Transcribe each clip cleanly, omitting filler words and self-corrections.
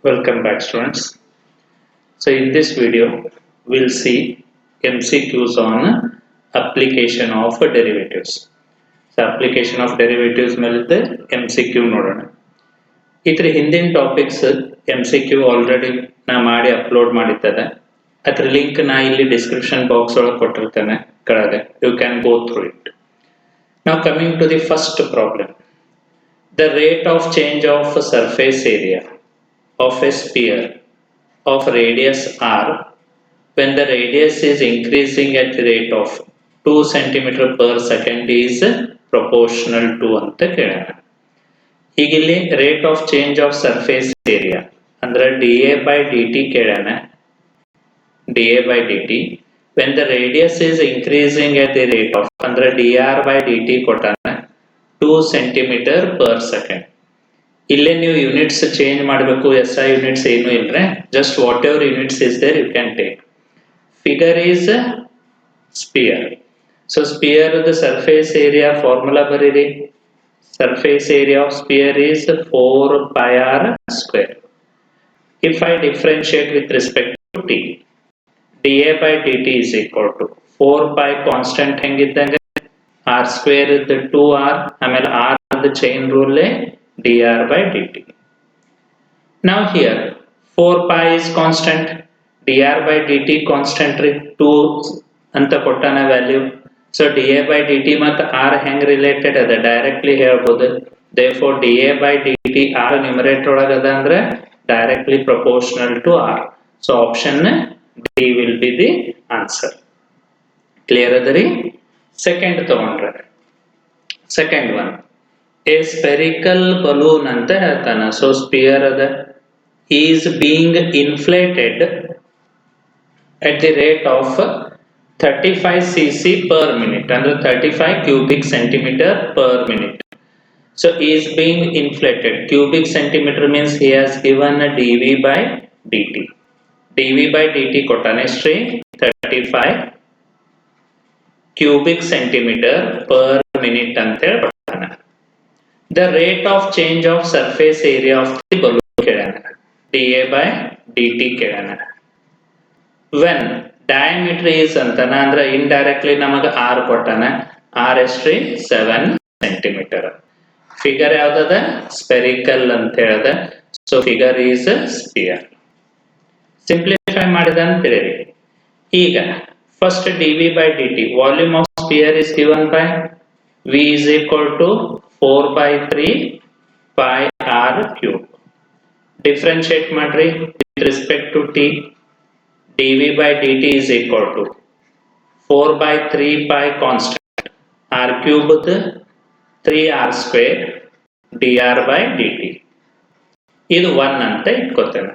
Welcome back, students. So in this video, we'll see MCQs on application of derivatives. So application of derivatives ಮೇಲೆ MCQ ನೋಡೋಣ. ಇದ್ರ ಹಿಂದಿನ topics MCQ already ನಾ ಮಾಡಿ upload ಮಾಡಿದ್ದೇನೆ. ಅದರ ಲಿಂಕ್ ನಾ ಇಲ್ಲಿ ಡಿಸ್ಕ್ರಿಪ್ಷನ್ ಬಾಕ್ಸ್ ಒಳಗೆ ಕೊಟ್ಟಿರ್ತೇನೆ ಕೆಳಗೆ. You can go through it. Now coming to the first problem. The rate of change of surface area of a sphere of radius r when the radius is increasing at the rate of 2 cm per second is proportional to ಅಂತ ಕೇಳೋಣ. ಹೀಗಿಲ್ಲಿ rate of change of surface area ಅಂದ್ರೆ dA by dt ಕೇಳೋಣ. dA by dt when the radius is increasing at the rate of ಅಂದ್ರೆ dr by dt ಕೊಟ್ಟಾನ 2 cm per second. ಇಲ್ಲೇ ನೀವು units change ಮಾಡಬೇಕು. SI ಯೂನಿಟ್ಸ್ ಏನು ಇಲ್ಲರೆ just whatever units is there you can take. Figure is sphere. So sphere surface area formula ಬರೀರಿ. Surface area of sphere is 4 pi r square. If I differentiate with respect to t, dA by dt is equal to 4 pi constant ಹೆಂಗಿದ್ದಂಗೆ r square is 2r ಆಮೇಲೆ r chain rule dr by dt. Now here 4 pi is constant, dr by dt constant 2 ಅಂತ ಕೊಟ್ಟಾನ value. So dA by dt ಮತ್ತು r ಹೆಂಗ್ related ಅದ directly ಹೇಳ್ಬೋದು. therefore dA by dt r numerator ಒಳಗೆ ಅದ ಅಂದ್ರೆ directly proportional to r. So option D will be the answer. Clear ಅದರಿ? ಸೆಕೆಂಡ್ ತಗೊಂಡ್ರೆ second one a spherical balloon ಅಂತ ಹೇಳ್ತಾನ. ಸೊ ಸ್ಪಿಯರ್ ಅದ is being inflated at the rate of 35 cc per minute ಅಂದ್ರೆ 35 cubic centimeter per minute. So is being inflated. Cubic centimeter means he has given a dV by dt. dV by dt ಕೊಟ್ಟಾನೆ ಎಷ್ಟ್ರಿ 35 cubic centimeter per minute ಅಂತ ಹೇಳಿ ಕೊಟ್ಟಾನೆ. The rate of change of surface area of the balloon ಕೇಳಾನ. dA by dt ಕೇಳಾನ. When diameter is ಅಂತನ ಅಂದ್ರೆ indirectly ನಮಗೆ r ಕೊಟ್ಟಾನ. r ಎಷ್ಟ್ರಿ 7 cm. Figure ಯಾವ್ದದ spherical ಅಂತ ಹೇಳ್ದ. So figure is sphere. Simplify ಮಾಡಿದ ಅಂತ ಹೇಳಿರಿ. ಈಗ first dV by dt volume of sphere is given by V is equal to 4 by 3 pi r cube. Differentiate ಮಾಡ್ರಿ with respect to t. dV by dt is equal to 4 by 3 pi constant r cube 3 r square dr by dt. ಇದು 1 ಅಂತ ಇಟ್ಕೋತೇನೆ.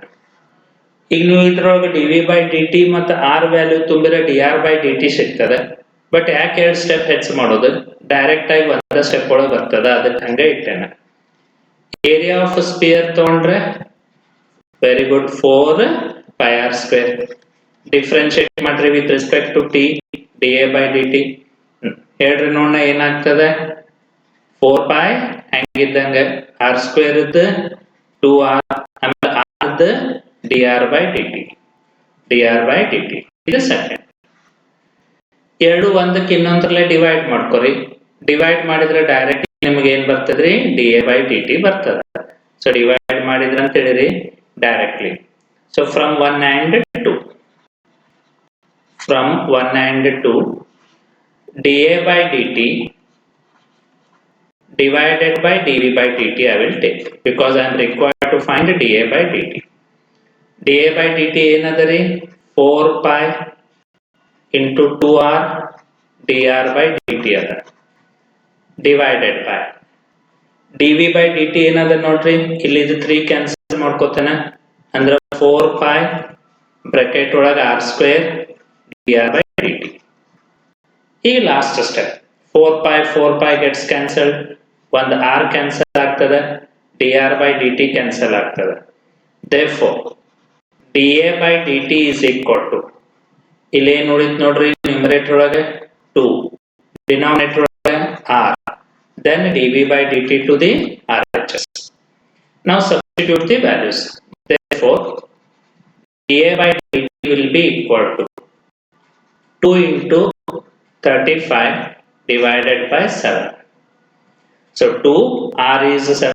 ಈಗ ನೀವು ಇದ್ರೊಳಗೆ dV by dt ಮತ್ತು r value ತುಂಬಿದ್ರೆ dr by dt ಸಿಗ್ತದೆ. But ಯಾಕೆ 2 ಸ್ಟೆಪ್ ಹೆಚ್ಚು ಮಾಡೋದು, ಡೈರೆಕ್ಟ್ ಆಗಿ ಒಂದ ಸ್ಟೆಪ್ ಒಳಗೆ ಬರ್ತದ, ಅದಕ್ಕೆ ಹಂಗೆ ಇಟ್ಟೇನೆ. ಏರಿಯಾ ಆಫ್ ಸ್ಪಿಯರ್ ತಗೊಂಡ್ರೆ very good 4 pi r square. Differentiate ಮಾಡ್ರಿ with respect to t dA by dt. ಹೇಳ್ರಿ ನೋಡೋಣ ಏನಾಗ್ತದೆ. 4 pi ಹೆಂಗಿದ್ದಂಗೆ r square ಇದ್ದು 2r ಆಮೇಲೆ r dr by dt. dr by dt ಇದು ಸೆಕೆಂಡ್. ಎರಡು ಒಂದಕ್ಕೆ ಇನ್ನೊಂದರಲ್ಲೇ ಡಿವೈಡ್ ಮಾಡ್ಕೊರಿ. ಡಿವೈಡ್ ಮಾಡಿದ್ರೆ ಡೈರೆಕ್ಟ್ ನಿಮಗೆ ಏನ್ ಬರ್ತದ್ರಿ dA by dt ಬರ್ತದ. ಸೊ ಡಿವೈಡ್ ಮಾಡಿದ್ರೆ ಅಂತ ಹೇಳಿರಿ directly. So from 1 and 2 dA by dt divided by dV by dt I will take because I am required to find dA by dt. dA by dt ಏನದರಿ 4 pi into 2r dr by dt ಅದ divided by dV by dt ಏನದ ನೋಡ್ರಿ. ಇಲ್ಲಿ ಇದು 3 cancel ಮಾಡ್ಕೋತೇನೆ ಅಂದ್ರೆ 4 pi bracket ಒಳಗೆ r square dr by dt. ಈ last step 4 pi gets cancelled. ಒಂದು r cancel ಆಗ್ತದೆ, dr by dt ಕ್ಯಾನ್ಸಲ್ ಆಗ್ತದೆ. therefore dA by dt is equal to ಇಲ್ಲಿ ಏನು ಉಳಿತು ನೋಡ್ರಿ ನ್ಯೂಮರೇಟರ್ ಒಳಗೆ 2 ಡಿನಾಮಿನೇಟರ್ ಒಳಗೆ r then dV by dt to the RHS. Now substitute the values. therefore dA by dt will be equal to 2 into 35 divided by 7. So 2 r is 7,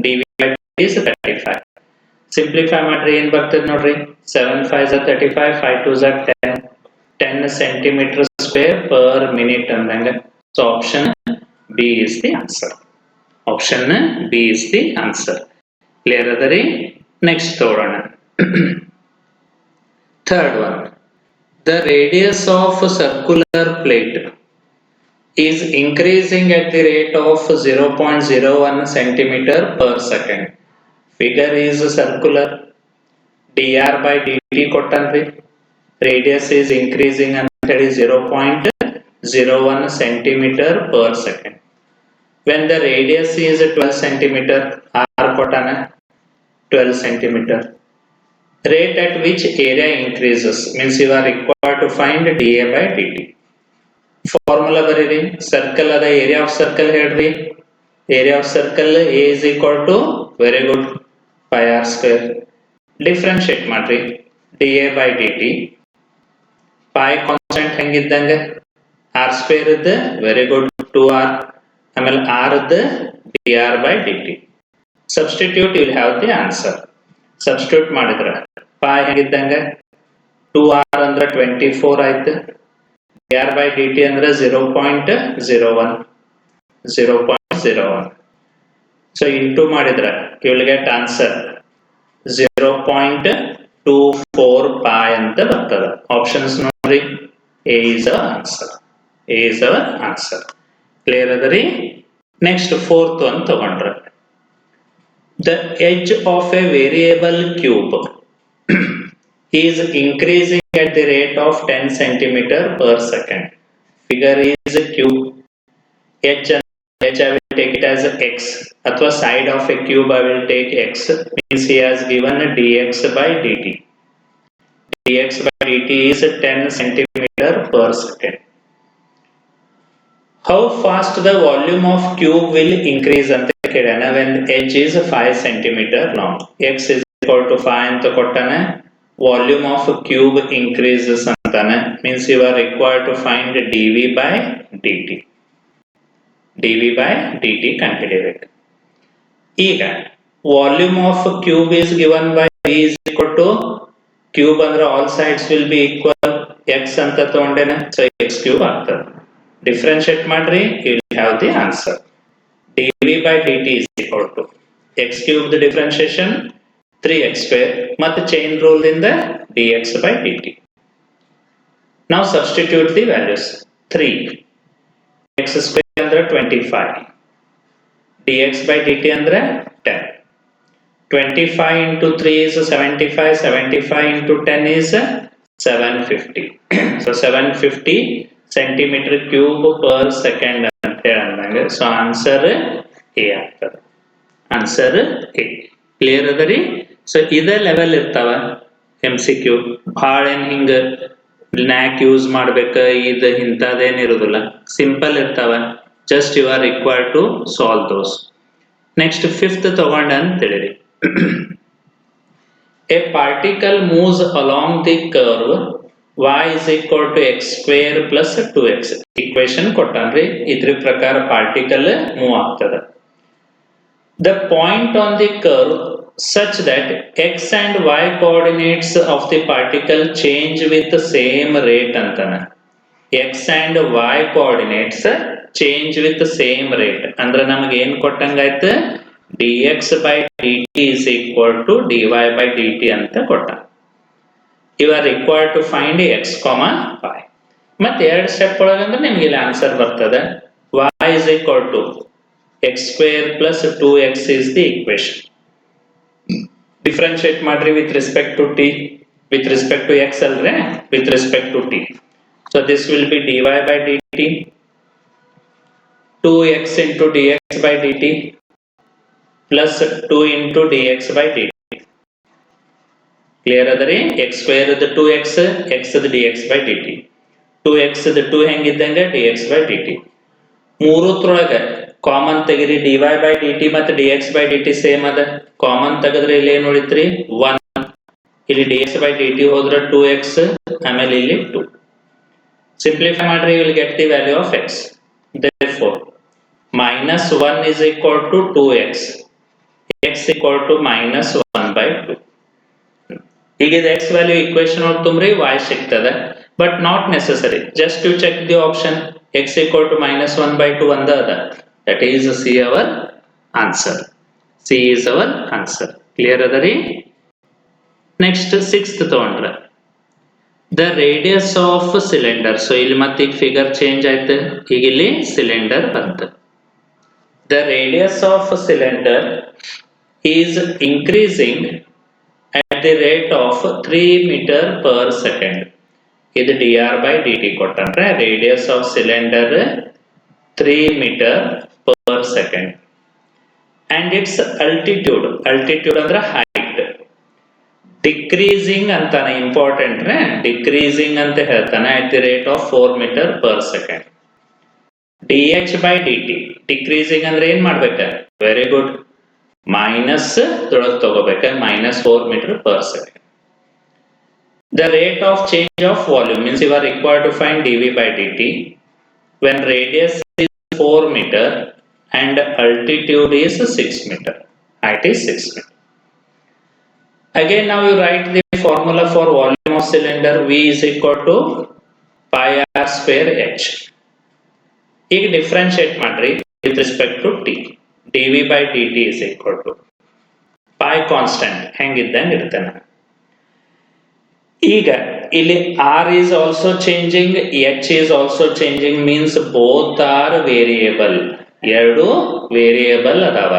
dv by dt is 35. Simplify ಮಾಡ್ರಿ ಏನು ಬರ್ತದೆ ನೋಡ್ರಿ, 7 5 is 35, 5 2 is 10, 10 centimeter square per minute ಅಂದಂಗೆ. So option B is the answer. Option B is the answer. Clear ಅದರಿ? Next ನೋಡೋಣ. Third one. The radius of circular plate is increasing at the rate of 0.01 centimeter per second. Figure is circular. dr by dt ಕೊಟ್ಟನ್ರಿ. Radius is increasing ಅಂತ ಹೇಳಿ 0.01 centimeter per second. When the radius is 12 centimeter, r ಕೊಟ್ಟಾನ 12 centimeter. Rate at which area increases means you are required to find dA by dt. Formula ಬರೀರಿ. Circle ಅದ, area of circle ಹೇಳ್ರಿ. Area of circle A is equal to, very good, pi r square. Differentiate ಮಾಡ್ರಿ dA by dt. pi constant ಹೆಂಗಿದ್ದಂಗೆ r square ಇದ್ದ, very good, 2r. ಆಮೇಲೆ r ಇದ್ದ dr by dt. Substitute, you will have the answer. Substitute ಮಾಡಿದ್ರೆ pi ಹೆಂಗಿದ್ದಂಗೆ 2r ಅಂದ್ರೆ 24 ಆಯ್ತು, dr by dt ಅಂದ್ರೆ 0.01. So into ಮಾಡಿದ್ರೆ you will get answer 0.24 pi ಅಂತ ಬರ್ತದೆ. Options ನೋಡ್ರಿ, A is our answer. A is our answer. Clear ಅದರಿ? Next fourth one ತಗೊಂಡ್ರೆ, the edge of a variable cube is increasing at the rate of 10 centimeter per second. Figure is a cube. H I will take it as x, ಅಥವಾ side of a cube I will take x, means he has given dx by dt. dx by dt is 10 centimeter per second. How fast the volume of cube will increase ಅಂತ ಕೇಳೋಣ when h is 5 centimeter long. x is equal to 5 ಅಂತ ಕೊಟ್ಟಾನೆ, volume of cube increases ಅಂತಾನೆ, means you are required to find dv by dt. dv by dt ಕಂಡುಹಿಡಿಯಬೇಕು. ಈಗ volume of cube is given by v is equal to, cube ಅಂದ್ರೆ all sides will be equal, x ಅಂತ ತಗೊಂಡೇನೆ, so x cube ಆಗ್ತದೆ. Differentiate ಮಾಡ್ರಿ, you will have the answer. dv by dt is equal to x cube the differentiation 3x square ಮತ್ತೆ chain rule ಇಂದ dx by dt. Now substitute the values. 3 x square ಅಂದ್ರೆ 25, dx by dt ಅಂದ್ರೆ 10. 25 into 3 is 75, 75 into 10 is 750. So 750 centimeter cube per second ಅಂತ ಹೇಳಂದಂಗೆ. So answer A ಆಗ್ತದೆ. Answer A. Clear ಅದರಿ? So ಇದೇ level ಇರ್ತಾವ MCQ. ಭಾಳ ಏನು ಹಿಂಗೆ ನ್ಯಾಕ್ ಯೂಸ್ ಮಾಡ್ಬೇಕು ಇದು ಇಂಥದ್ದೇನಿರೋದಿಲ್ಲ, ಸಿಂಪಲ್ ಇರ್ತಾವ. Just you are required to solve those. Next fifth ತಗೊಂಡ ಅಂತ ಹೇಳಿರಿ. A particle moves along the curve y is equal to x square plus 2x. Equation ಕೊಟ್ಟಾನ್ರಿ, ಇದ್ರ ಪ್ರಕಾರ ಪಾರ್ಟಿಕಲ್ ಮೂವ್ ಆಗ್ತದೆ. The point on the curve such that x and y coordinates of the particle change with the same rate ಅಂತಾನೆ. x and y coordinates change with the same rate ಅಂದ್ರೆ ನಮಗೆ ಏನು ಕೊಟ್ಟಂಗಾಯ್ತು, dx by dt is equal to dy by dt ಅಂತ ಕೊಟ್ಟ. You are required to find x, y. ಮತ್ತೆ ಎರಡು step ಒಳಗಂದ್ರೆ ನಿಮಗೆ ಇಲ್ಲಿ ಆನ್ಸರ್ ಬರ್ತದೆ. y is equal to x square plus 2x is the equation. Differentiate ಮಾಡ್ರಿ with respect to t, with respect to x ಅಲ್ರೆ, with respect to t. So this will be dy by dt, 2x into dx by dt plus 2 into dx by dt. Clear ಅದರಿ? x square is 2x, x is dx by dt. 2x is 2 ಹೆಂಗಿದ್ದಂಗೆ dx by dt. ಮೂರತ್ರೊಳಗೆ common ತೆಗಿರಿ, dy by dt ಮತ್ತು dx by dt same ಅದ. Common ತೆಗೆದ್ರೆ ಇಲ್ಲಿ ಏನು ಉಳಿತ್ರಿ 1. ಇಲ್ಲಿ dx by dt ಹೋದ್ರೆ 2x ಆಮೇಲೆ ಇಲ್ಲಿ 2. Simplify ಮಾಡ್ರಿ, you will get the value of x. Therefore, minus 1 is equal to 2x. x equal to minus 1 by 2. ಈಗ ಇದು x value equation ಒಳಗೆ ತುಂಬ್ರಿ y ಸಿಗ್ತದೆ, but not necessary. Just to check the option x equal to minus 1 by 2 ಅಂದ ಅದ. That is C our answer. C is our answer. Clear ಅದರಿ? Next 6th ತಗೊಂಡ್ರೆ the radius of cylinder. So ಇಲ್ಲಿ ಮತ್ತೆ ಈಗ figure change ಆಯ್ತು, ಈಗ ಇಲ್ಲಿ cylinder ಬಂತು. The radius of cylinder is increasing at the rate of 3 meter per second. ಇದು dr by dt ಕೊಟ್ಟಂದ್ರೆ radius of cylinder 3 meter per second and its altitude ಅಂದ್ರೆ height decreasing ಅಂತಾನೆ, ಇಂಪಾರ್ಟೆಂಟ್ ರೇ, decreasing ಅಂತ ಹೇಳ್ತಾನೆ at the rate of 4 meter per second. dh by dt decreasing ಅಂದ್ರೆ ಏನ್ ಮಾಡ್ಬೇಕ? Very good, minus ತೊಳಗ್ ತಗೋಬೇಕ, minus 4 meter per second. The rate of change of volume means you are required to find dv by dt when radius is 4 meter and altitude is 6 meter. Height is 6 meter. Again now you write the formula for volume of cylinder. V is equal to pi r square h. ಈಗ differentiate ಮಾಡ್ರಿ with respect to t. dv by dt is equal to pi constant ಹೆಂಗಿದ್ದಂಗೆ ಇರ್ತಾನೆ. ಈಗ ಇಲ್ಲಿ r is also changing, h is also changing, means both are variable. ಎರಡು variable ಅದಾವ.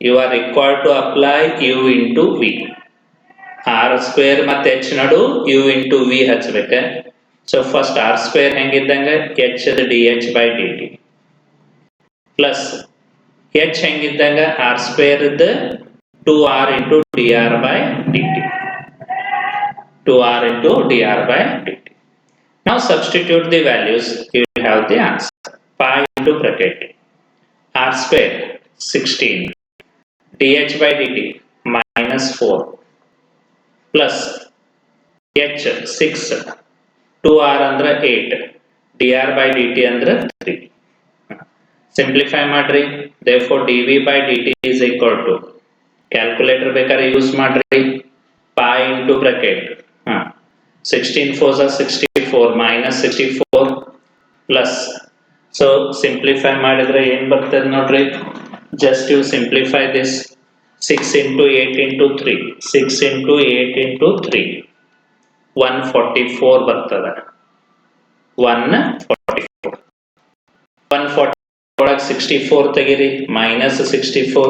You are required to apply u into v. r square ಮತ್ತೆ h ನಡು u into v ಹಚ್ಚಬೇಕ. So first r square ಹೆಂಗಿದ್ದಂಗೆ h dh by dt plus h ಹೆಂಗಿದ್ದಂಗೆ r square 2r into dr by dt. 2r into dr by dt. Now substitute the values, you will have the answer. Pi into bracket r square 16 dh by dt minus 4 plus h 6 2r ಅಂದ್ರೆ 8 dr by dt ಅಂದ್ರೆ 3. Simplify ಮಾಡ್ರಿ. Therefore dv by dt is equal to, calculator ಬೇಕಾದ್ರೆ use ಮಾಡ್ರಿ, pi into bracket 16 4s are 64 minus 64 plus, so simplify ಮಾಡಿದ್ರೆ ಏನ್ ಬರ್ತದೆ ನೋಡ್ರಿ, just you simplify this, 6 into 8 into 3, 6 into 8 into 3 144 ಬರ್ತದೆ. 144 ಒಳಗೆ 64 ತೆಗಿರಿ, minus 64,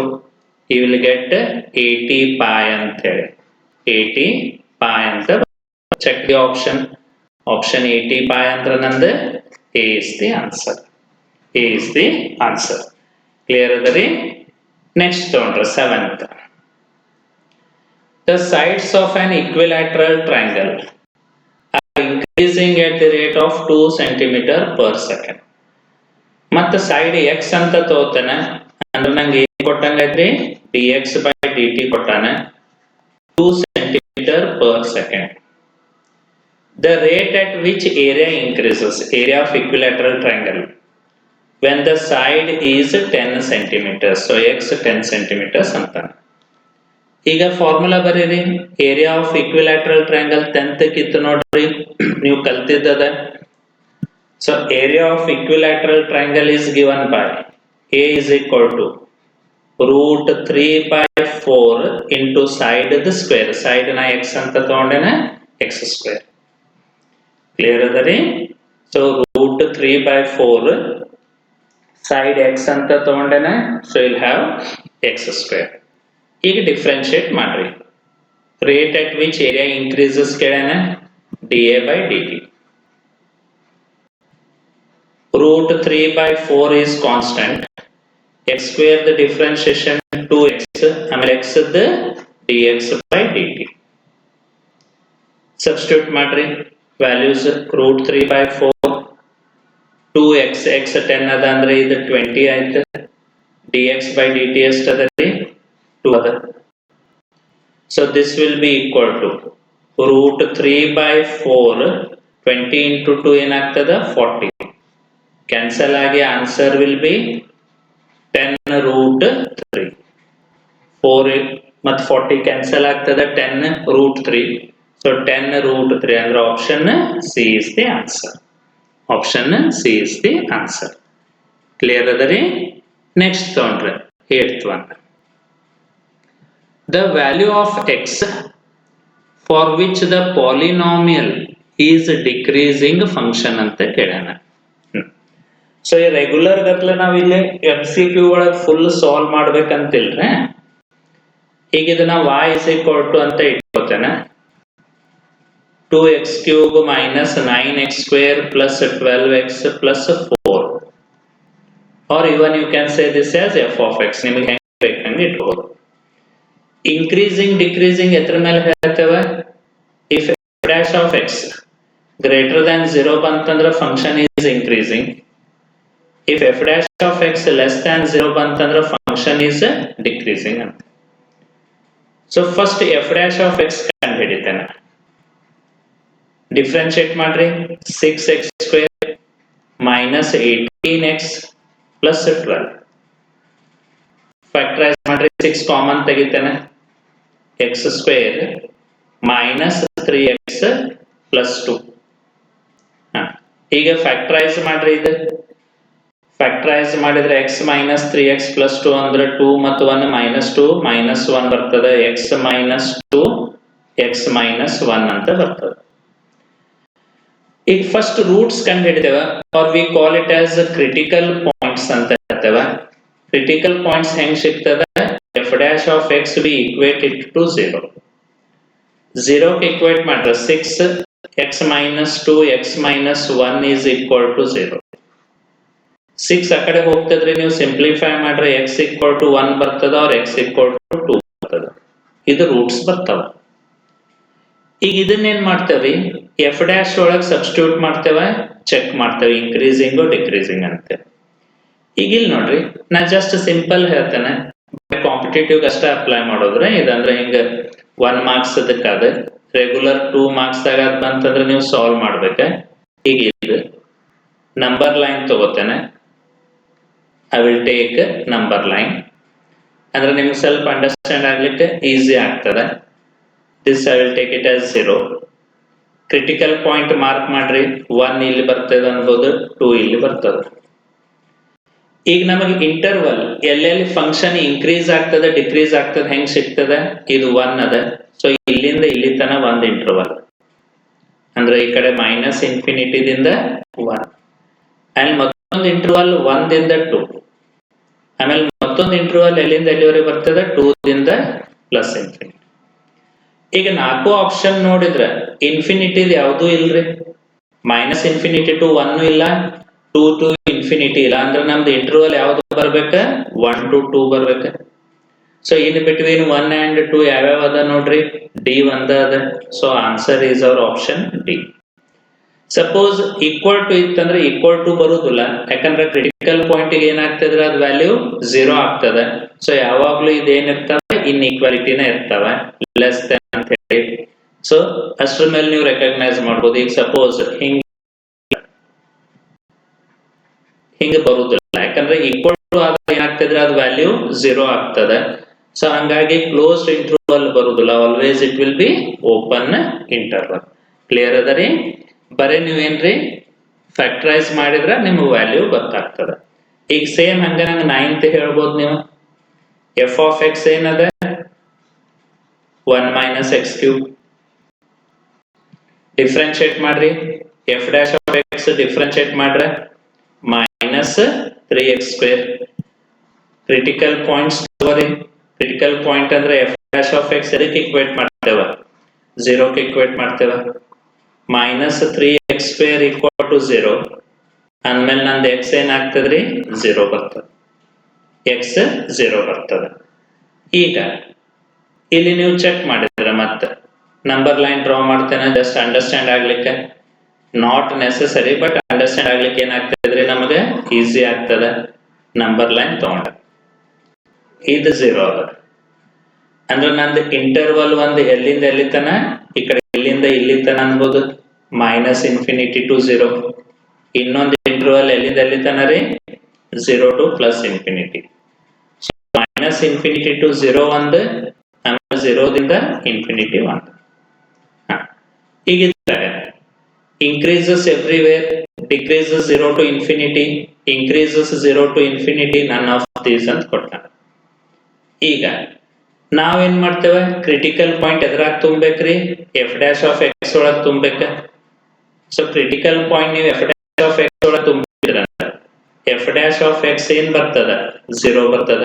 you will get 80 pi ಅಂತ ಹೇಳಿ, 80 pi ಅಂತ. Check the option, option 80 pi ಅಂದ್ರೆ ನಂದು A is the answer. A is the answer. Clear ಅದರಿ? Next ತಗೊಂಡ್ರೆ 7th. The sides of an equilateral triangle are increasing at the rate of 2 cm per second. ಮತ್ತೆ side x ಅಂತ ತಗೋತಾನೆ ಅಂದ್ರೆ ನಂಗೆ ಏನು ಕೊಟ್ಟಂಗೈತ್ರಿ, dx by dt ಕೊಟ್ಟಾನೆ 2 cm per second. The rate at which area increases, area of equilateral triangle, when the side is 10 centimeters. So x 10 centimeters ಅಂತಾನೆ. ಈಗ formula ಬರೀರಿ, area of equilateral triangle 10th ಕಿತ್ತು ನೋಡ್ರಿ, ನೀವು ಕಲ್ತಿದ್ದದ. So area of equilateral triangle is given by A is equal to root 3 by 4 into side the square. Side na x ಅಂತ ತಗೊಂಡೇನೆ, x square. Clear ಅದರಿ? So root 3 by 4 side x ಅಂತ ತಗೊಂಡೇನೆ, so you'll have x square. ಈಗ differentiate ಮಾಡ್ರಿ. Rate at which area increases ಕೇಳೇನೆ, dA by dt. root 3 by 4 is constant, x square the differentiation 2x, ಆಮೇಲೆ x the dx by dt. Substitute ಮಾಡ್ರಿ, values root 3 by 4 2x, x 10 ಅದ ಅಂದ್ರೆ ಇದು 20 ಆಯ್ತು, dx by dt ಎಷ್ಟು ಅದ ರೀ, 2 ಅದ. So this will be equal to root 3/4 20 into 2 ಏನಾಗ್ತದ 40 ಕ್ಯಾನ್ಸಲ್ ಆಗಿ ಆನ್ಸರ್ ವಿಲ್ ಬಿ 10 ರೂಟ್ 3 4 ಮತ್ತು 40 ಕ್ಯಾನ್ಸಲ್ ಆಗ್ತದ 10 ರೂಟ್ 3 ಸೊ 10 ರೂಟ್ 3 ಅಂದ್ರೆ option C is the answer option C is the answer clear ಅದರಿ ನೆಕ್ಸ್ಟ್ ತೊಗೊಂಡ್ರೆ 8th one the value of x for which the polynomial is decreasing function ಅಂತ ಕೇಳೋಣ so ಈ regular ಗತ್ಲೆ ನಾವ್ ಇಲ್ಲಿ MCQ ಒಳಗೆ full solve ಮಾಡ್ಬೇಕಂತಿಲ್ರೆ ಈಗ ಇದನ್ನ y is equal to ಅಂತ ಇಟ್ಕೋತೇನೆ 2x cube minus 9x square plus 12x plus 4 or even you can say this as f of x ನಿಮಗೆ ಹೆಂಗೆ ಬೇಕಂಗೆ ಇಟ್ಕೋಬಹುದು increasing decreasing ಎದ್ರ ಮೇಲೆ ಹೇಳ್ತೇವೆ if f dash of x greater than 0 ಬಂತಂದ್ರೆ function is increasing if f dash of x less than 0 ಬಂತಂದ್ರೆ function is decreasing ಅಂತ so first f dash of x ಕಂಡು ಹಿಡಿತೇನೆ ಡಿಫರೆನ್ಶಿಯೇಟ್ ಮಾಡ್ರಿ 6x square minus 18x plus 12 factorise ಮಾಡ್ರಿ 6 common ತೆಗಿತೇನೆ x square minus 3x plus 2 ಈಗ factorise ಮಾಡ್ರಿ ಇದು factorise ಮಾಡಿದ್ರೆ x minus 3x plus 2 ಅಂದ್ರೆ 2 ಮತ್ತು 1 minus 2 minus 1 ಬರ್ತದೆ x minus 2 x minus 1 ಅಂತ ಬರ್ತದೆ ಈಗ ಫಸ್ಟ್ ರೂಟ್ಸ್ ಕಂಡು ಹಿಡಿತೇವೆ or we call it as critical points ಅಂತ ಹೇಳ್ತೇವೆ critical points ಹೆಂಗ್ ಸಿಗ್ತದೆ f dash of x be equated to 0 0 ಗೆ equate ಮಾಡ್ರೆ 6 x minus 2 x minus 1 is equal to 0 6 ಆ ಕಡೆ ಹೋಗ್ತದ್ರಿ ನೀವು ಸಿಂಪ್ಲಿಫೈ ಮಾಡ್ರೆ x equal to 1 ಬರ್ತದ or x equal to 2 ಬರ್ತದ ಇದು ರೂಟ್ಸ್ ಬರ್ತಾವ ಈಗ ಇದನ್ನೇನ್ ಮಾಡ್ತೇವೆ f dash ಒಳಗೆ ಸಬ್ಸ್ಟಿಟ್ಯೂಟ್ ಮಾಡ್ತೇವೆ ಚೆಕ್ ಮಾಡ್ತೇವೆ ಇನ್ಕ್ರೀಸಿಂಗ್ ಡಿಕ್ರೀಸಿಂಗ್ ಅಂತ ಈಗ ಇಲ್ಲಿ ನೋಡ್ರಿ ನಾ ಜಸ್ಟ್ ಸಿಂಪಲ್ ಹೇಳ್ತೇನೆ ಕಾಂಪಿಟೇಟಿವ್ ಅಷ್ಟೇ ಅಪ್ಲೈ ಮಾಡೋದ್ರೆ ಇದಂದ್ರೆ ಹಿಂಗ 1 ಮಾರ್ಕ್ಸ್ ಅದಕ್ಕಾದ ರೆಗ್ಯುಲರ್ 2 ಮಾರ್ಕ್ಸ್ ದಾಗ ಬಂತಂದ್ರೆ ನೀವು ಸಾಲ್ವ್ ಮಾಡ್ಬೇಕ ಈಗ ಇದು ನಂಬರ್ ಲೈನ್ ತಗೋತೇನೆ I will take number line ಅಂದ್ರೆ ನಿಮ್ಗೆ ಸ್ವಲ್ಪ ಅಂಡರ್ಸ್ಟ್ಯಾಂಡ್ ಆಗ್ಲಿಕ್ಕೆ ಈಸಿ ಆಗ್ತದೆ this I will take it as 0 critical point mark ಮಾಡ್ರಿ 1 ಇಲ್ಲಿ ಬರ್ತದೆ ಅನ್ಬೋದು 2 ಇಲ್ಲಿ ಬರ್ತದೆ ಈಗ ನಮಗೆ ಇಂಟರ್ವಲ್ ಎಲ್ಲೆಲ್ಲಿ ಫಂಕ್ಷನ್ ಇನ್ಕ್ರೀಸ್ ಆಗ್ತದೆ ಡಿಕ್ರೀಸ್ ಆಗ್ತದೆ ಹೆಂಗ್ ಸಿಗ್ತದೆ ಇದು 1 ಅದ ಸೊ ಇಲ್ಲಿಂದ ಇಲ್ಲಿ ತನ ಒಂದು ಇಂಟರ್ವಲ್ ಅಂದ್ರೆ ಈ ಕಡೆ ಮೈನಸ್ ಇನ್ಫಿನಿಟಿ ದಿಂದ 1 ಅಂಡ್ ಮತ್ತೊಂದು ಇಂಟರ್ವಲ್ 1 ದಿಂದ 2 ಆಮೇಲೆ ಮತ್ತೊಂದು ಇಂಟರ್ವಲ್ ಎಲ್ಲಿಂದ ಎಲ್ಲಿವರೆಗೆ ಬರ್ತದೆ 2 ದಿಂದ ಪ್ಲಸ್ ಇನ್ಫಿನಿಟಿ ಈಗ ನಾಲ್ಕು ಆಪ್ಷನ್ ನೋಡಿದ್ರೆ ಇನ್ಫಿನಿಟಿ ಯಾವುದು ಇಲ್ರಿ ಮೈನಸ್ ಇನ್ಫಿನಿಟಿ ಟು 1 ಇಲ್ಲ 2 ಟು ಇನ್ಫಿನಿಟಿ ಇಲ್ಲ ಅಂದ್ರೆ ನಮ್ದು ಇಂಟರ್ವಲ್ ಯಾವ್ದು ಬರ್ಬೇಕ 1 to 2 ಬರ್ಬೇಕ ಸೊ ಇನ್ ಬಿಟ್ವೀನ್ 1 and 2 ಯಾವ್ಯಾವ ಅದ ನೋಡ್ರಿ ಡಿ ಒಂದ ಅದ so answer is our option D suppose equal to ಇತ್ತಂದ್ರೆ ಈಕ್ವಲ್ ಟು ಬರುದಿಲ್ಲ ಯಾಕಂದ್ರೆ ಕ್ರಿಟಿಕಲ್ ಪಾಯಿಂಟ್ ಗೆ ಏನಾಗ್ತದ್ರೆ ಅದ್ ವ್ಯಾಲ್ಯೂ 0 ಆಗ್ತದೆ ಸೊ ಯಾವಾಗ್ಲೂ ಇದೇನಿರ್ತವೆ ಇನ್ಇಕ್ವಾಲಿಟಿನ ಇರ್ತವೆ ಲೆಸ್ ದೆನ್ ಅಂತ ಹೇಳಿ ಸೊ ಅಷ್ಟ್ರ ಮೇಲೆ ನೀವು ರೆಕಗ್ನೈಸ್ ಮಾಡ್ಬೋದು ಈಗ ಸಪೋಸ್ ಹಿಂಗ ಬರುದಿಲ್ಲ ಯಾಕಂದ್ರೆ ಈಕ್ವಲ್ ಟು ಆದಾಗ ಏನಾಗ್ತದ್ರೆ ಅದ್ ವ್ಯಾಲ್ಯೂ 0 ಆಗ್ತದೆ ಸೊ ಹಂಗಾಗಿ ಕ್ಲೋಸ್ಡ್ ಇಂಟರ್ವಲ್ ಬರುದಿಲ್ಲ always it will B open interval clear ಅದರಿ ಬರೀ ನೀವೇನ್ರಿ ಫ್ಯಾಕ್ಟರೈಸ್ ಮಾಡಿದ್ರೆ ನಿಮ್ಗೆ ವ್ಯಾಲ್ಯೂ ಗೊತ್ತಾಗ್ತದೆ ಈಗ ಸೇಮ್ ಹಂಗ ನಂಗೆ 9th ಹೇಳ್ಬೋದು ನೀವು f of x ಏನದ 1 minus x cube ಡಿಫರೆನ್ಶಿಯೇಟ್ ಮಾಡ್ರಿ f dash of x differentiate ಮಾಡ್ರೆ minus 3x square critical points ತಗೋರಿ ಕ್ರಿಟಿಕಲ್ ಪಾಯಿಂಟ್ ಅಂದ್ರೆ f dash of x ಎದಕ್ಕೆ ಇಕ್ವೇಟ್ ಮಾಡ್ತೇವೆ 0 ಗೆ ಇಕ್ವೇಟ್ ಮಾಡ್ತೇವೆ minus 3x square equal to 0 ಅಂದ್ಮೇಲೆ ನಂದು x ಏನಾಗ್ತದ್ರಿ 0 ಬರ್ತದೆ x 0 ಬರ್ತದೆ ಈಗ ಇಲ್ಲಿ ನೀವು ಚೆಕ್ ಮಾಡಿದ್ರೆ ಮತ್ತೆ ನಂಬರ್ ಲೈನ್ ಡ್ರಾ ಮಾಡ್ತೇನೆ ಜಸ್ಟ್ ಅಂಡರ್ಸ್ಟ್ಯಾಂಡ್ ಆಗ್ಲಿಕ್ಕೆ ನಾಟ್ ನೆಸೆಸರಿ ಬಟ್ ಅಂಡರ್ಸ್ಟ್ಯಾಂಡ್ ಆಗ್ಲಿಕ್ಕೆ ಏನಾಗ್ತದ್ರಿ ನಮಗೆ ಈಸಿ ಆಗ್ತದೆ ನಂಬರ್ ಲೈನ್ ತಗೊಂಡ ಇದು 0 ಅದ ಅಂದ್ರೆ ನಂದು ಇಂಟರ್ವಲ್ ಒಂದು ಎಲ್ಲಿಂದ ಎಲ್ಲಿ ತನ ಈ ಕಡೆ ಎಲ್ಲಿಂದ ಇಲ್ಲಿ ತನ ಅನ್ಬೋದು ಮೈನಸ್ ಇನ್ಫಿನಿಟಿ ಟು 0. ಇನ್ನೊಂದು ಇಂಟರ್ವಲ್ ಎಲ್ಲಿಂದ ಎಲ್ಲಿ ತನ ರೀ 0 to plus infinity. Minus infinity to 0 ಒಂದು, ಆಮೇಲೆ 0 ದಿಂದ ಇನ್ಫಿನಿಟಿ 1. ಹೀಗಿದ್ದಾಗ increases everywhere, decreases 0 to infinity, increases 0 to infinity, none of these ಅಂತ ಕೊಡ್ತಾನೆ. ಈಗ ನಾವೇನ್ ಮಾಡ್ತೇವೆ, ಕ್ರಿಟಿಕಲ್ ಪಾಯಿಂಟ್ ಎದ್ರಾಗ ತುಂಬಬೇಕ್ರಿ, ಎಫ್ ಡ್ಯಾಶ್ ಆಫ್ ಎಕ್ಸ್ ಒಳಗೆ ತುಂಬಬೇಕ. ಸೊ ಕ್ರಿಟಿಕಲ್ ಪಾಯಿಂಟ್ ನೀವು ಎಫ್ ಡ್ಯಾಶ್ ಆಫ್ ಎಕ್ಸ್ ಒಳಗೆ ತುಂಬಿದ್ರ ಎಫ್ ಡ್ಯಾಶ್ ಆಫ್ ಎಕ್ಸ್ ಏನ್ ಬರ್ತದ 0 ಬರ್ತದ.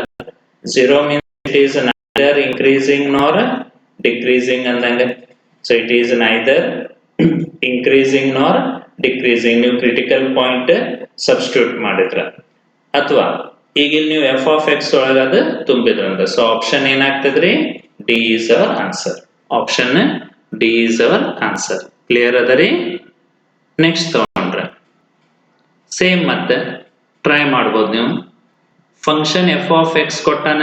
0 means it is neither increasing nor decreasing ಅಂದಂಗ. So it is neither increasing nor decreasing. ನೀವು ಕ್ರಿಟಿಕಲ್ ಪಾಯಿಂಟ್ ಸಬ್ಸ್ಟಿಟ್ಯೂಟ್ ಮಾಡಿದ್ರ ಅಥವಾ ಈಗ ನೀವು ಎಫ್ ಆಫ್ ಎಕ್ಸ್ ಒಳಗ ಅದು ತುಂಬಿದ್ರಂತ. ಸೊ ಆಪ್ಷನ್ ಏನಾಗ್ತದ್ರಿ, D is our answer. Option D is our answer. Clear ಅದ ರೀ. ನೆಕ್ಸ್ಟ್ ತಗೊಂಡ್ರ ಸೇಮ್ ಮತ್ತೆ ಟ್ರೈ ಮಾಡ್ಬೋದು ನೀವು. ಫಂಕ್ಷನ್ ಎಫ್ ಆಫ್ ಎಕ್ಸ್ ಕೊಟ್ಟಾನ,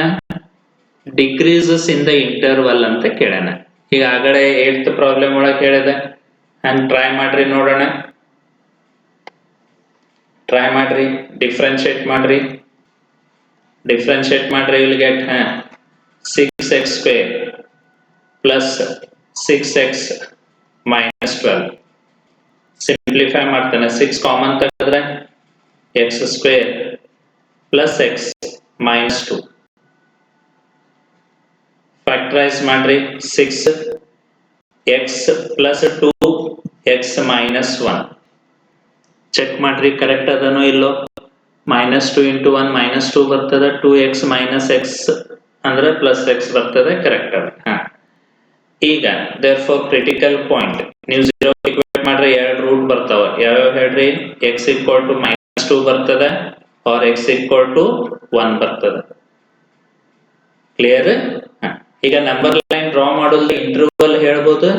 ಡಿಕ್ರೀಸಸ್ ಇನ್ ದ ಇಂಟರ್ವಲ್ ಅಂತ ಕೇಳೋಣ. ಈಗ ಆಗಡೆ 8th ಪ್ರಾಬ್ಲಮ್ ಒಳಗೆ ಹೇಳಿದೆ, ಹಂಗೆ ಟ್ರೈ ಮಾಡ್ರಿ ನೋಡೋಣ. ಟ್ರೈ ಮಾಡ್ರಿ, ಡಿಫ್ರೆನ್ಶಿಯೇಟ್ ಮಾಡ್ರಿ. ಡಿಫ್ರೆನ್ಶಿಯೇಟ್ ಮಾಡ್ರಿ, will get 6x square plus 6x minus 12. Simplify ಮಾಡ್ತಾನೆ, 6 ಕಾಮನ್ ತೆಗೆದ್ರೆ x square plus x minus 2. Factorise ಮಾಡ್ರಿ, 6x plus 2x minus 1. Check ಮಾಡ್ರಿ ಕರೆಕ್ಟ್ ಅದನೋ ಇಲ್ಲೋ. -2 into 1 -2 ಬರ್ತದೆ, 2x minus x ಅಂದ್ರೆ ಪ್ಲಸ್ x ಬರ್ತದೆ, ಕರೆಕ್ಟ್ ಅದ. ಈಗ therefore critical point ನೀವು 0 ಇಕ್ವೇಟ್ ಮಾಡ್ರೆ 2 ರೂಟ್ ಬರ್ತಾವ. ಯಾವ್ಯಾವ ಹೇಳ್ರಿ, x equal to -2 ಬರ್ತದೆ or x equal to 1 ಬರ್ತದೆ. ಕ್ಲಿಯರ್. ಈಗ ನಂಬರ್ ಲೈನ್ ಡ್ರಾ ಮಾಡೋದು ಇಂಟರ್ವಲ್ ಹೇಳ್ಬೋದು.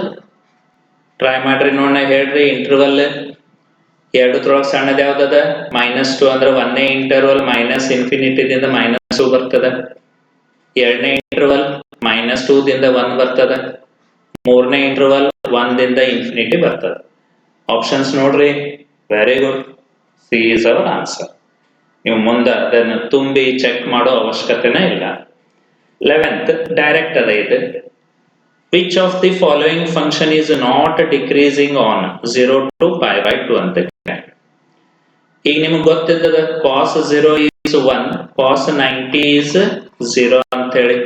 ಟ್ರೈ ಮಾಡ್ರಿ ನೋಡೋಣ, ಹೇಳ್ರಿ ಇಂಟರ್ವಲ್. ಎರಡತ್ರೊಳಗೆ ಸಣ್ಣದ ಯಾವ್ದದ, -2 ಅಂದ್ರೆ 1ನೇ ಇಂಟರ್ವಲ್ ಮೈನಸ್ ಇನ್ಫಿನಿಟಿ ದಿಂದ -2 ಬರ್ತದ. 2ನೇ ಇಂಟರ್ವಲ್ -2 ದಿಂದ 1 ಬರ್ತದ. 3ನೇ ಇಂಟರ್ವಲ್ 1 ದಿಂದ ಇನ್ಫಿನಿಟಿ ಬರ್ತದ. ಆಪ್ಷನ್ಸ್ ನೋಡ್ರಿ, very good. C is our answer. ನೀವು ಮುಂದೆ ಅದನ್ನು ತುಂಬಿ ಚೆಕ್ ಮಾಡೋ ಅವಶ್ಯಕತೆನೇ ಇಲ್ಲ. 11th ಡೈರೆಕ್ಟ್ ಅದ ಇದು. Which of the following function is not decreasing on 0 to π/2 ಅಂತ. ಈಗ ನಿಮ್ಗೆ ಗೊತ್ತಿದ್ದದ cos 0 is 1, cos 90 is 0 ಅಂತ ಹೇಳಿ.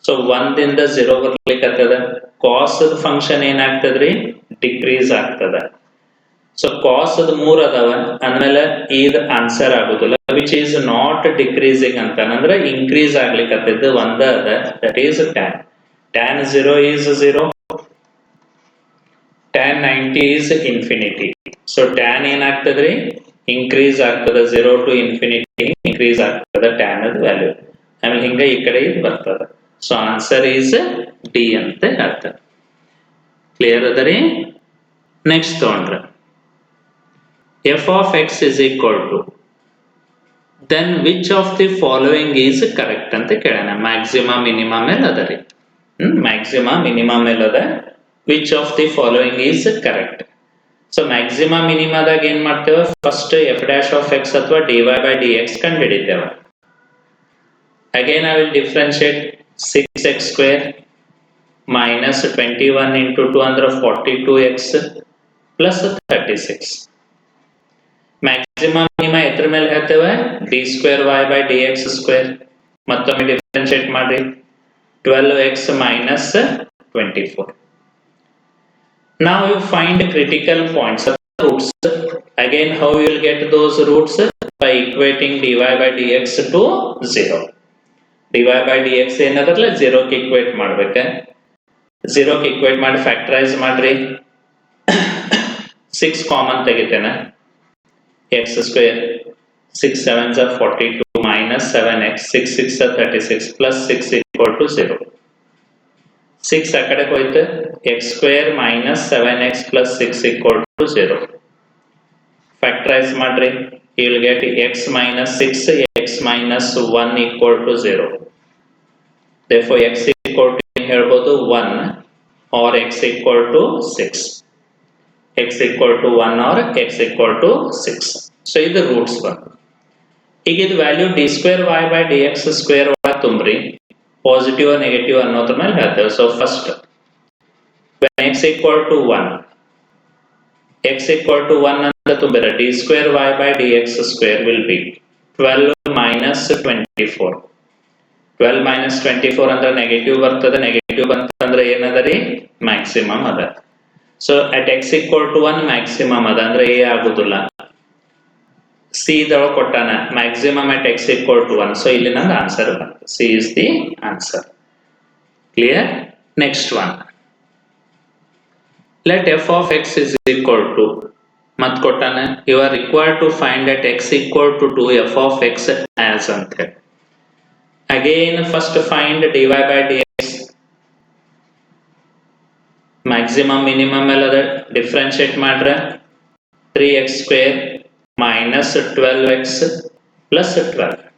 ಸೊ 1 ದಿಂದ 0 ಬರ್ಲಿಕ್ಕತ್ತದ. cos ಫಂಕ್ಷನ್ ಏನಾಗ್ತದ್ರಿ, ಡಿಕ್ರೀಸ್ ಆಗ್ತದ. ಸೊ cos 3 ಅದಾವ ಅಂದ್ಮೇಲೆ ಇದು ಆನ್ಸರ್ ಆಗುದಿಲ್ಲ. ವಿಚ್ ಈಸ್ ನಾಟ್ ಡಿಕ್ರೀಸಿಂಗ್ ಅಂತ ಅಂದ್ರೆ ಇನ್ಕ್ರೀಸ್ ಆಗ್ಲಿಕ್ಕತ್ತಿದ್ದು ಒಂದ ಅದ, that is tan. tan 0 is 0, tan 90 is infinity. So tan ಏನಾಗ್ತದ್ರಿ, ಇನ್ಕ್ರೀಸ್ ಆಗ್ತದ. 0 to infinity ಇನ್ಕ್ರೀಸ್ ಆಗ್ತದ tan ಅದ ವ್ಯಾಲ್ಯೂ. ಆಮೇಲೆ ಹಿಂಗ ಈ ಕಡೆ ಇದು ಬರ್ತದ. ಸೊ ಆನ್ಸರ್ ಈಸ್ ಡಿ ಅಂತ ಹೇಳ್ತಾರೆ. ಕ್ಲಿಯರ್ ಅದ ರೀ. ನೆಕ್ಸ್ಟ್ ತಗೊಂಡ್ರೆ F of X is equal to, then which of the following is correct ಅಂತ ಕೇಳೋಣ. ಮ್ಯಾಕ್ಸಿಮಮ್ ಮಿನಿಮಮ್ ಎಲ್ಲ ಅದ ರೀ. ಮ್ಯಾಕ್ಸಿಮಮ್ ಮಿನಿಮಮ್ ಎಲ್ಲ ಅದ. Which of the following is correct. So maximum ಮಿನಿಮದಾಗ ಏನ್ ಮಾಡ್ತೇವೆ, first F dash of X ಅಥವಾ dy/dx ಕಂಡು ಹಿಡಿತೇವೆ. Again I will differentiate 6x square minus 21 into 2 ಅಂದ್ರೆ 42x plus 36. ಮ್ಯಾಕ್ಸಿಮಮ್ ಮಿನಿಮಮ್ ಎದ್ರ ಮೇಲೆ ಹೇಳ್ತೇವೆ, d²y/dx². ಮತ್ತೊಮ್ಮೆ ಡಿಫ್ರೆನ್ಶಿಯೇಟ್ ಮಾಡಿ, 12x minus 24. Now you find critical points of roots. Again, how you will get those roots? By equating dy/dx to 0. dy/dx ಏನದಲ್ಲ 0 ಕ್ಕೆ equate ಮಾಡ್ಬೇಕ. 0 ಕ್ಕೆ ಇಕ್ವೇಟ್ ಮಾಡಿ ಫ್ಯಾಕ್ಟರೈಸ್ ಮಾಡ್ರಿ. 6 common ತೆಗಿತೇನೆ, x square 6 7s are 42 minus 7x 6 6 are 36 plus 6 equal to 0. 6 ಆ ಕಡೆ ಹೋಯ್ತು, x square minus 7x plus 6 equal to 0. Factorise ಮಾಡ್ರಿ, you will get x minus 6 x minus 1 equal to 0. Therefore x equal to ಹೇಳ್ಬೋದು 1 or x equal to 6. X equal to 1 or x equal to 6. So ಇದು roots ಬಂತು. ಈಗ ಇದು value D square Y by D X square ಒಳಗೆ ತುಂಬ್ರಿ, positive negative ಅನ್ನೋದ್ರ ಮೇಲೆ ಹೇಳ್ತೇವೆ. So first when x equal to 1, x equal to 1 ಅಂತ ತುಂಬಿರ d square y by dx square will be 12 minus 24. 12 minus 24 ಅಂದ್ರೆ ನೆಗೆಟಿವ್ ಬರ್ತದೆ, ನೆಗೆಟಿವ್ ಬಂತಂದ್ರೆ ಏನದರಿ maximum ಅದ. So at x equal to 1 maximum ಅದ ಅಂದ್ರೆ a ಆಗುದಿಲ್ಲ. ಸಿ ದೊಳಗೆ ಕೊಟ್ಟಾನ maximum at x equal to 1. So ಇಲ್ಲಿ ನಂದು ಆನ್ಸರ್ ಬಂತು. C is the answer. Clear? Next one, let f of x is equal to ಮತ್ ಕೊಟ್ಟಾನೆ you are required to find that x equal to 2 f of x as ಅಂತ ಹೇಳಿ. Again first find dy by dx maximum minimum ಎಲ್ಲ differentiate ಮಾಡ್ರೆ 3x square minus 12x plus 12.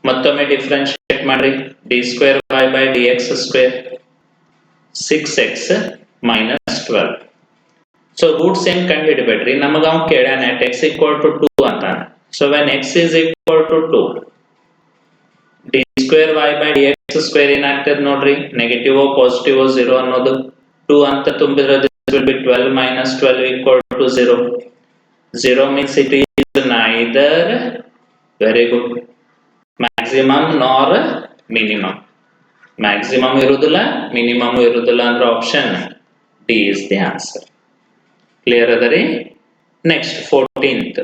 ಮತ್ತೊಮ್ಮೆ differentiate ಮಾಡ್ರಿ D square y by dx square 6x minus 12. So roots ಏನ್ ಕಂಡು ಹಿಡಿಬೇಡ್ರಿ, ನಮಗ ಅವ್ ಕೇಳ್ಯಾನ x equal to 2 ಅಂತಾನ. So when x is equal to 2, d square y by dx square ಏನಾಗ್ತದೆ ನೋಡ್ರಿ, negative positive 0 ಅನ್ನೋದು 2 ಅಂತ ತುಂಬಿದ್ರೆ this will be 12 minus 12 equal to 0. 0 means it is neither, very good, maximum nor minimum. Maximum ಇರುವುದಿಲ್ಲ, minimum ಇರುವುದಿಲ್ಲ ಅಂದ್ರೆ option D is the answer. Clear adari? Next 14th,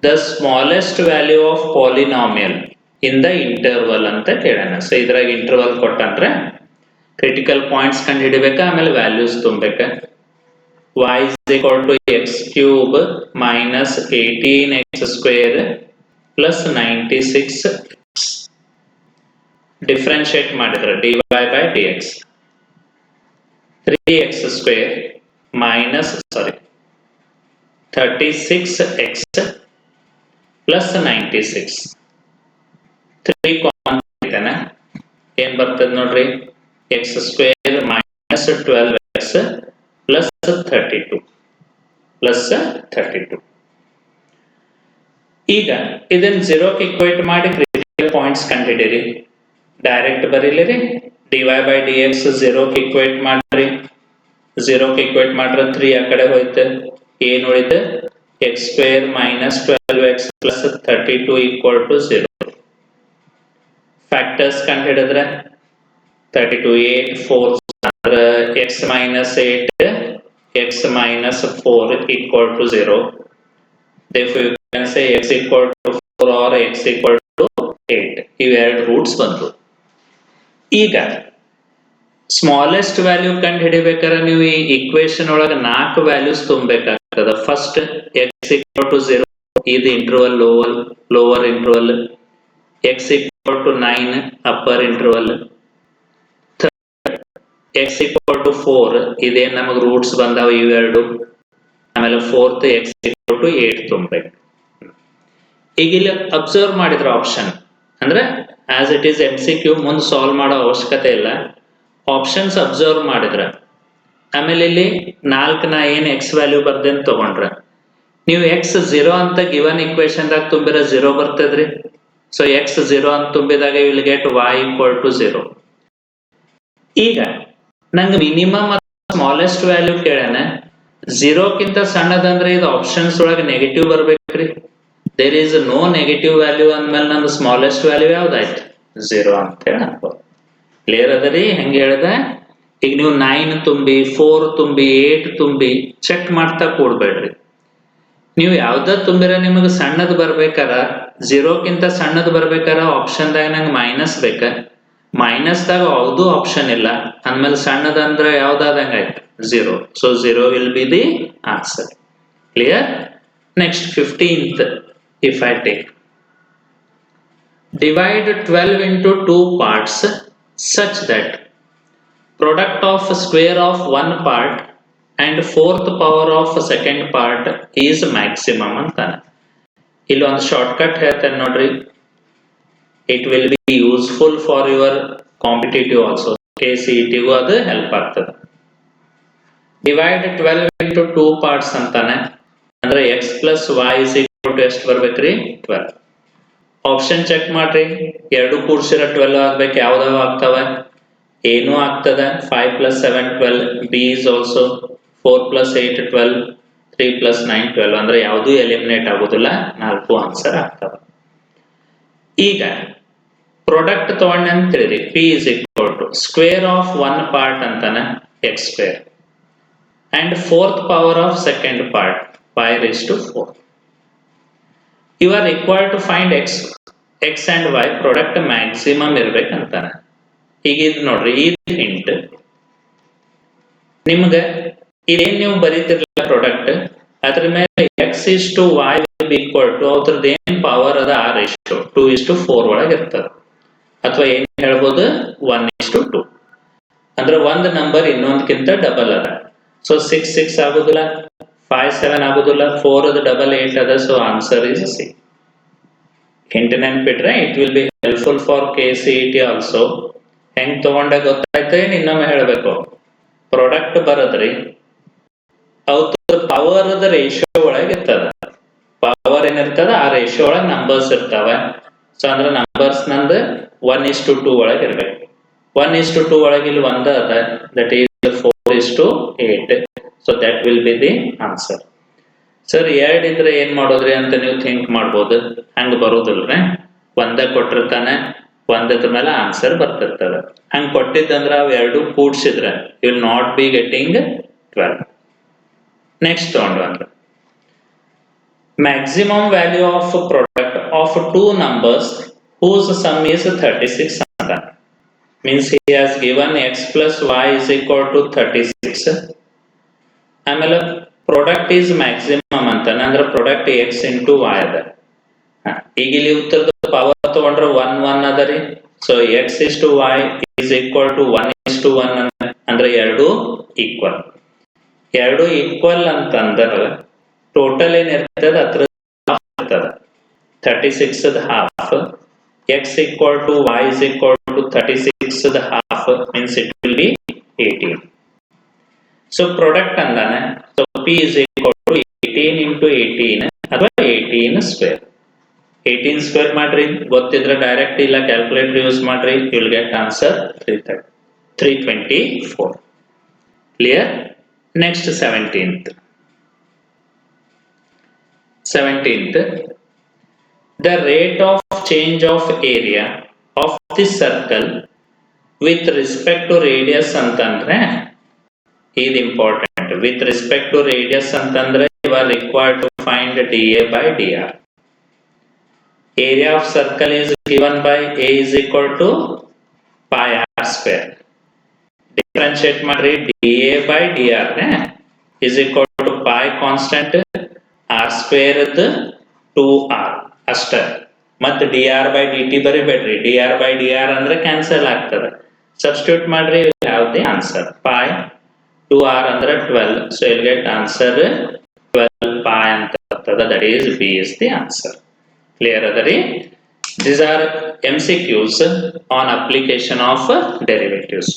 the smallest value of polynomial in the interval anta kelana. So idrag interval kottandre critical points ಕಂಡು ಹಿಡಿಬೇಕಾ, ಆಮೇಲೆ values ತುಂಬಬೇಕಾ. y is equal to x cube minus 18x square plus 96x. differentiate ಮಾಡಿದ್ರೆ dy by dx 3x square minus 36x plus 96. 3 common ತೆಗಿತಾನೆ ಏನ್ ಬರ್ತದೆ ನೋಡ್ರಿ, x square minus 12x plus 32. ಈಗ ಇದನ್ನ 0 ಕ್ಕೆ ಇಕ್ವೇಟ್ ಮಾಡಿ ಕ್ರಿಟಿಕಲ್ ಪಾಯಿಂಟ್ಸ್ ಕಂಡುಹಿಡಿಯಿರಿ. ಡೈರೆಕ್ಟ್ ಬರೀಲಿರಿ, dy by dx 0 ಕ್ಕೆ ಇಕ್ವೇಟ್ ಮಾಡ್ರಿ, 0 ಕ್ಕೆ ಇಕ್ವೇಟ್ ಮಾಡ್ರೆ 3 ಆ ಕಡೆ ಹೋಯ್ತು, ಏನು ಉಳಿತು x square minus 12x plus 32 equal to 0. Factors ಕಂಡು ಹಿಡಿದ್ರೆ 32 8 4 ಅಂದ್ರೆ x minus 8 x minus 4 equal to 0. therefore you can say x equal to 4 or x equal to 8. ಇವೆರಡು ರೂಟ್ಸ್ ಬಂತು. ಈಗ ಸ್ಮಾಲೆಸ್ಟ್ ವ್ಯಾಲ್ಯೂ ಕಂಡು ಹಿಡಿಬೇಕಾದ್ರೆ ನೀವು ಈ ಇಕ್ವೇಶನ್ ಒಳಗೆ 4 ವ್ಯಾಲ್ಯೂಸ್ ತುಂಬಬೇಕಾಗ್ತದ. ಫಸ್ಟ್ x equal to 0, ಇದು interval lower interval, x equal to 9 upper interval, x equal to 4 ಇದೇನ್ ನಮಗೆ ರೂಟ್ಸ್ ಬಂದಾವ ಇವೆರಡು, ಆಮೇಲೆ ಫೋರ್ತ್ x equal to 8 ತುಂಬಬೇಕು. ಈಗ ಇಲ್ಲಿ ಅಬ್ಸರ್ವ್ ಮಾಡಿದ್ರ ಆಪ್ಷನ್ ಅಂದ್ರೆ ಆಸ್ ಇಟ್ ಈಸ್ MCQ ಮುಂದೆ ಸಾಲ್ವ್ ಮಾಡೋ ಅವಶ್ಯಕತೆ ಇಲ್ಲ, ಆಪ್ಷನ್ಸ್ ಅಬ್ಸರ್ವ್ ಮಾಡಿದ್ರ ಆಮೇಲೆ ಇಲ್ಲಿ 4 ನಾ ಏನ್ x ವ್ಯಾಲ್ಯೂ ಬರ್ದೇನ್ ತಗೊಂಡ್ರ ನೀವು x 0 ಅಂತ ಗಿವನ್ ಇಕ್ವೇಶನ್ ದಾಗ ತುಂಬಿರ 0 ಬರ್ತದ್ರಿ. ಸೊ x 0 ಅಂತ ತುಂಬಿದಾಗ you will get y equal to 0. ಈಗ ನಂಗೆ ಮಿನಿಮಮ್ ಸ್ಮಾಲೆಸ್ಟ್ ವ್ಯಾಲ್ಯೂ ಕೇಳ್ಯಾನ, 0 ಕಿಂತ ಸಣ್ಣದಂದ್ರೆ ಇದು ಆಪ್ಷನ್ಸ್ ಒಳಗೆ ನೆಗೆಟಿವ್ ಬರ್ಬೇಕ್ರಿ. There is no negative value ಅಂದ್ಮೇಲೆ ನಂದು ಸ್ಮಾಲೆಸ್ಟ್ ವ್ಯಾಲ್ಯೂ ಯಾವ್ದಾಯ್ತು 0 ಅಂತ ಹೇಳಿ ಅನ್ಬೋದು. ಕ್ಲಿಯರ್ ಅದರಿ? ಹೆಂಗೆ ಹೇಳ್ದೆ, ಈಗ ನೀವು 9 ತುಂಬಿ 4 ತುಂಬಿ 8 ತುಂಬಿ ಚೆಕ್ ಮಾಡ್ತಾ ಕೂಡ್ಬೇಡ್ರಿ. ನೀವು ಯಾವ್ದ ತುಂಬಿರ ನಿಮಗೆ ಸಣ್ಣದ್ ಬರ್ಬೇಕಾರ 0 ಕಿಂತ ಸಣ್ಣದ್ ಬರ್ಬೇಕಾರ ಆಪ್ಷನ್ ದಾಗ ನಂಗೆ ಮೈನಸ್ ಬೇಕ, ಮೈನಸ್ ದಾಗ ಯಾವ್ದು ಆಪ್ಷನ್ ಇಲ್ಲ ಅಂದ್ಮೇಲೆ ಸಣ್ಣದಂದ್ರೆ ಯಾವ್ದಾದಂಗ ಆಯ್ತು 0. So 0 will be the answer. Clear? Next 15th, if I take divide 12 into 2 parts such that product of square of one part and fourth power of second part is maximum ಅಂತಾನೆ. ಇಲ್ಲಿ ಒಂದು shortcut ಹೇಳ್ತೇನೆ ನೋಡ್ರಿ, it will be useful for your competitive also. KCET ಗೂ ಅದು help ಆಗ್ತದೆ. Divide 12 into 2 parts ಅಂತಾನೆ, ಅಂದ್ರೆ x plus y is equal to ಎಷ್ಟು ಬರ್ಬೇಕ್ರಿ 12. ಆಪ್ಷನ್ ಚೆಕ್ ಮಾಡ್ರಿ, ಎರಡು ಕೂಡ್ಸಿರ 12 ಆಗ್ಬೇಕು, ಯಾವ್ದಾವ ಆಗ್ತವೆ, ಏನೂ ಆಗ್ತದ 5 plus 7 12, b is also 4 plus 8 12, 3 plus 9 12, ಅಂದ್ರೆ ಯಾವುದು ಎಲಿಮಿನೇಟ್ ಆಗೋದಿಲ್ಲ, 4 ಆನ್ಸರ್ ಆಗ್ತವೆ. ಈಗ ಪ್ರಾಡಕ್ಟ್ ತಗೊಂಡೆ ಅಂತ ಹೇಳಿರಿ, p is equal to square of one part ಅಂತಾನೆ x square and fourth power of second part y raised to 4. You are required to find x and y product maximum ಇರ್ಬೇಕಂತಾನೆ. ಈಗ ಇದು ನೋಡ್ರಿ, ಇದು ಹಿಂಟ್ ನಿಮ್ಗೆ ಇದೇನ್ ನೀವು ಬರೀತಿರ್ಲಿಲ್ಲ ಪ್ರಾಡಕ್ಟ್, ಅದ್ರ ಮೇಲೆ x is to y will be equal to ಅದ್ರದ್ದು ಏನ್ ಪವರ್ ಅದ ಆ ರೇಷಿಯೋ 2:4 ಒಳಗೆ ಇರ್ತದೆ, ಅಥವಾ ಏನ್ ಹೇಳ್ಬೋದು 1:2, ಅಂದ್ರೆ ಒಂದು ನಂಬರ್ ಇನ್ನೊಂದಕ್ಕಿಂತ ಡಬಲ್ ಅದ. ಸೊ 6 6 ಆಗುದಿಲ್ಲ, 5 7 ಆಗುದಿಲ್ಲ, 4 ಅದು ಡಬಲ್ 8 ಅದ. So answer is C. Hint ನೆನ್ಪಿಟ್ರೆ it will be helpful for KCET also. ಹೆಂಗ್ ತಗೊಂಡ ಗೊತ್ತಾಯ್ತು, ಇನ್ನೊಮ್ಮೆ ಹೇಳ್ಬೇಕು. ಪ್ರಾಡಕ್ಟ್ ಬರದ್ರಿ, ಅವ್ರ ಪವರ್ ಅದ ರೇಷಿಯೋ ಒಳಗೆ ಇರ್ತದ, ಪವರ್ ಏನಿರ್ತದ ಆ ರೇಷಿಯೋ ಒಳಗೆ ನಂಬರ್ಸ್ ಇರ್ತಾವ. ಸೊ ಅಂದ್ರೆ ನಂಬರ್ಸ್ ನಂದು 1:2 ಒಳಗೆ ಇರ್ಬೇಕು. 1:2 ಒಳಗೆ ಇಲ್ಲಿ ಒಂದ ಅದ, that is 4:8. So that will be the answer. Sir 2 ಇದ್ರೆ ಏನ್ ಮಾಡೋದ್ರಿ ಅಂತ ನೀವು ಥಿಂಕ್ ಮಾಡ್ಬೋದು, ಹಂಗ ಬರೋದಿಲ್ರಿ. ಒಂದ ಕೊಟ್ಟಿರ್ತಾನೆ, ಒಂದದ ಮೇಲೆ ಆನ್ಸರ್ ಬರ್ತಿರ್ತದೆ. ಹಂಗ ಕೊಟ್ಟಿದ್ದಂದ್ರ ಅವ್ ಎರಡು ಕೂಡ್ಸಿದ್ರೆ you will not be getting 12. Next ತಗೊಂಡು ಅಂದ್ರೆ maximum value of product of 2 numbers whose sum is 36 ಅಂತ. means he has given x plus y is equal to 36. ಆಮೇಲೆ ಪ್ರಾಡಕ್ಟ್ ಈಸ್ ಮ್ಯಾಕ್ಸಿಮಮ್ ಅಂತಾನೆ, ಅಂದ್ರೆ ಪ್ರಾಡಕ್ಟ್ x into y ಅದ. ಈಗ ಇಲ್ಲಿ ಉತ್ತರದ ಪವರ್ ತಗೊಂಡ್ರೆ 1 1 ಅದ ರೀ. So x is to y is equal to 1:1 ಅಂದ್ರೆ ಎರಡು ಈಕ್ವಲ್. ಎರಡು ಈಕ್ವಲ್ ಅಂತಂದ್ರೆ ಟೋಟಲ್ ಏನಿರ್ತದೆ ಅದ್ರ ಇರ್ತದ 36 half. x equal to y is equal to 36 half means it will be 18. So product andane, so p is equal to 18 into 18 ಅಥವಾ 18 square. 18 square ಮಾಡ್ರಿ, ಗೊತ್ತಿದ್ರೆ ಡೈರೆಕ್ಟ್ ಇಲ್ಲ ಕ್ಯಾಲ್ಕುಲೇಟರ್ ಯೂಸ್ ಮಾಡ್ರಿ, you will get answer 324. Clear? Next 17th. The rate of change of area of this circle with respect to radius ಅಂತಂದ್ರೆ ಇದು important. With respect to radius ಅಂತಂದ್ರೆ you are required to find dA by dr. Area of circle is given by A is equal to pi r square. Differentiate ಮಾಡ್ರಿ, dA by dr is equal to pi constant r square 2r ಅಷ್ಟ. ಮತ್ತೆ dr/dt ಬರಿಬೇಡ್ರಿ, dr/dr ಅಂದ್ರೆ cancel ಆಗ್ತದೆ. Substitute ಮಾಡ್ರಿ, ಯಾವ the answer pi 2r ಅಂದ್ರೆ 12. So you'll get answer 12 pi ಅಂತ ಬರ್ತದೆ. That is B is the answer. Clear ಅದರಿ? These are MCQs on application of derivatives.